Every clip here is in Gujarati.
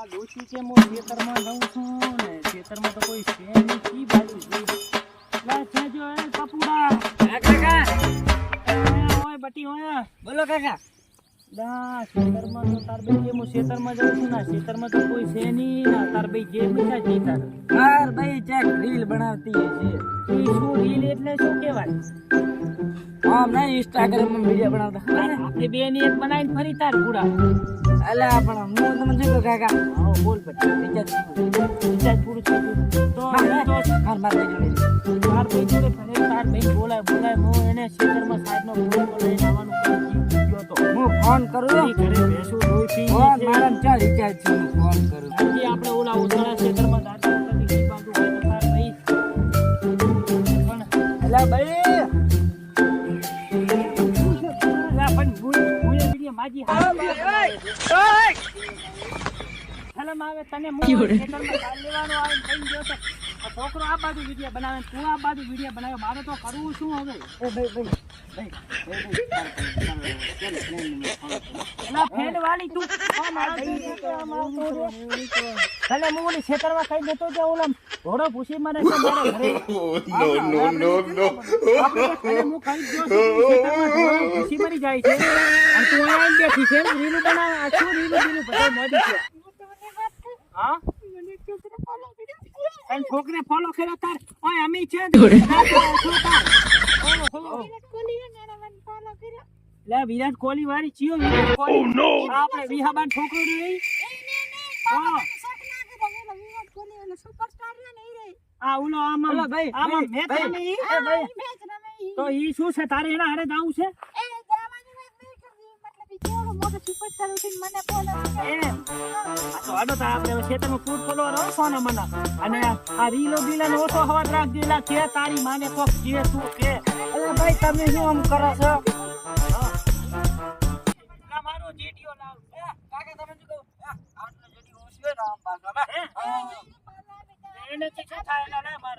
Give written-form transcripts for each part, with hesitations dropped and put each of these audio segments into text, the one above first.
ડોશી કે હું ખેતરમાં જાઉં છું ને ખેતરમાં તો કોઈ છે નહીં કી બાજુ લા છે જો એ પપુડા કાકા ઓય બટી ઓય બોલો કાકા લા ખેતરમાં તો તાર ભાઈ કે હું ખેતરમાં જાઉં છું ના ખેતરમાં તો કોઈ છે નહીં ના તાર ભાઈ જે બધા જી તાર માર ભાઈ ચેક રીલ બનાવતી છે ઈ શું રીલ એટલે શું કહેવાય આમ ના ઇન્સ્ટાગ્રામ માં વિડિયો બનાવતા આપણે બે ની એક બનાવીને ફરી તાર પૂરા અલા પણ હું તમને શું કહું કાકા આવો બોલ બટી રિચાર્જ પૂરું થઈ ગયું તો માર ભાઈ જોડે તાર ભાઈ જોડે ફરે તાર ભાઈ બોલાય હું એને ખેતરમાં સાહેબનો ફોન લઈને આવવાનું કહી ગયો તો હું ફોન કરું ઈ ઘરે ભેંસું દોઈ પી ફોન મારા ચા રિચાર્જ છે હું ફોન કરું આજે આપણે ઓલા ઉતાળા ખેતરમાં દાદા ઉતારી કી બાજુ હોય તો તાર ભાઈ પણ અલા ભાઈ લા પણ ભૂલે બીડી માજી હા સલામ આવે તને હું ખેતરમાં ચાલ લેવાનો આવે કઈ ગયો તો આ છોકરો આ બાજુ વિડિયો બનાવે તું આ બાજુ વિડિયો બનાવે મારે તો કરવું શું હવે એ ભાઈ એલા ફેડ વાળી તું આ મારા ભલે હું ઓલી ખેતરમાં ખાઈ દેતો કે ઓલા ઘોડો પૂછી મારે છે મારા ઘરે આપણે હું ખાઈ ગયો છું ખેતરમાં ઘોડો પૂછી મરી જાય છે અને તું અહીં બેઠી છે રીલું બનાવે આ શું રીલું બધા મોડી છે હા અને છોકરે ફોલો કર્યો તાર ઓય અમી છે લે વિરાટ કોહલી વાળી ચિયો વિરાટ કોહલી આપણે વિહાબાન છોકરો રે આ ઓલો આમાં ભાઈ મેચ નહીં એ ભાઈ તો ઈ શું છે તારે એના હારે જાવું છે ખેતરમાં ફૂટ ફોલો રસો ને મને અને આ રીલો બીલા ઓછો હવા રાખ દેલા કે તારી માને કોક જે તું કે અરે ભાઈ તમે શું આમ કરો છો ના મારો જેડીઓ લાવ કાકા તમે શું કહો આટલો જેડી ઓછો ના આમ પાછો એને શું થાય ના માર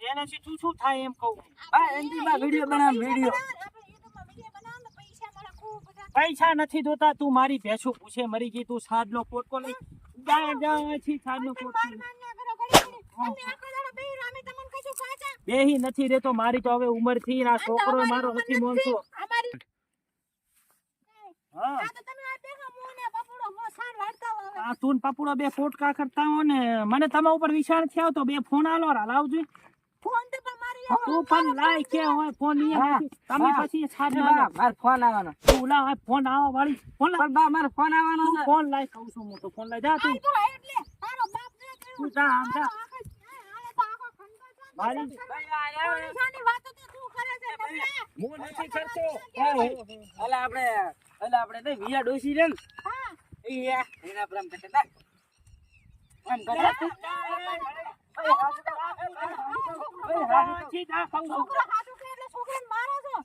એને શું થાય એમ કહું આ એન્ટીમાં વિડિયો બનાવ વિડિયો પૈસા નથી જોતા તું મારી ભેંસું પૂછે મરી ગઈ તું સાદનો પોટકો લઈ જા છી સાદનો પોટકો બેહી નથી રેતો મારી તો હવે ઉંમર થી ના છોકરો મારો નથી મોનતો આ તું પપુડો બે પોટકા કરતા હો ને મને તમારા ઉપર વિચાર થયો તો બે ફોન આલો લાવજો તું પણ લાય કે હોય ફોન તમે પછી સાદ ના માર ફોન આવવાનો તું લા ફોન આવા વાળી ફોન પણ બા માર ફોન આવવાનો છે ફોન લાય કહું છું હું તો ફોન લઈ જા તું તું જા આમ જા મારી હું નથી કરતો અલા આપણે તો વિયા ડોસી છે ને એના પ્રેમ કરતા ના એમ કરે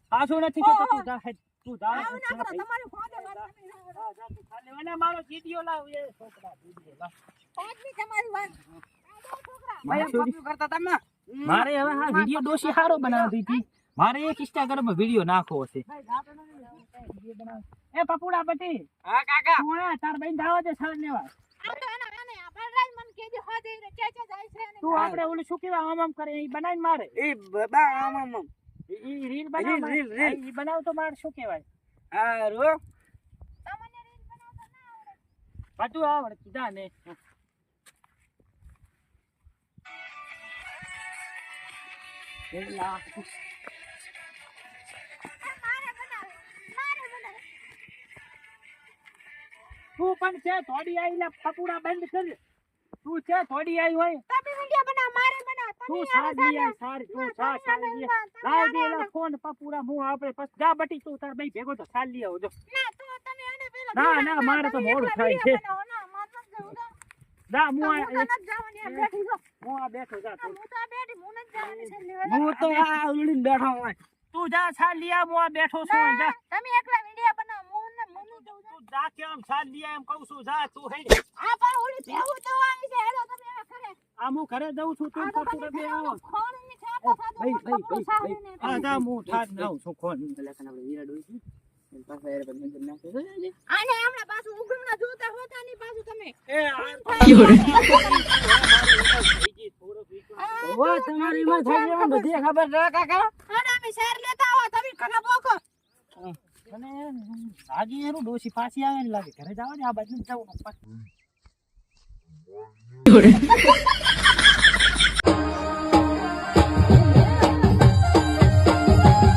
પાછું નથી કરતો તું જા મારો જીડીઓ લાવ એ છોકરા કરતા તમે મારે હવે આ વિડિયો ડોશી હારો બનાવતી હતી મારે એક ઇન્સ્ટાગ્રામ માં વિડિયો નાખવો છે એ પપુડા બટી હા કાકા તું તાર બેન જાવ દે સાર લેવા તું આપણે ઓલું શું કેવા આમ કરે એ બનાવીને મારે એ બા આમ ઈ રીલ બનાવ રીલ ઈ બનાવ તો માર શું કહેવાય હારો બધું આવડે કીધા ને તું પણ છે થોડી આવી લે પપુડા બંધ કર તું છે થોડી આવી હોય તું સારી તું સારી લાવ દે એલા ફોન પપુડા હું આપણે બસ જા બટી તું તાર ભાઈ ભેગો તો સાલ લઈ આવજો ના મારે તો મોડું થાય છે જા હું બેઠો જા હું તો આ ઉલડીને બેઠો હોય તું જા સાલ લઈ આવ હું બેઠો છું જા તમે એકલા વિડિયો બનાવો હું ને મનુ જઉં તું જા કેમ સાલ લઈ એમ કહું છું જા તું હે આ પર ઓલી ભેહું તો આવી છે હેડો તમે આ કરે આ હું ઘરે જઉં છું તું પપુડા બે આવો ખોણ ની છાપો ભાઈ આ જા હું ઠાઠ નાઉં છું કોણ એટલે કને આપણે વીરા ડોસી પાસે એ બંધ નાખે આને હમણાં પાછું ઉગમણા જોતા હોતા ની પાછું એ આ ઓવા તમારી માં થઈ ગયો બધી ખબર છે કાકા અને અમે શેર લેતા આવો તમે કના બોકો મને લાગી એનું ડોશી પાછી આવે ને લાગે ઘરે જવા દે આ બાજુ જવું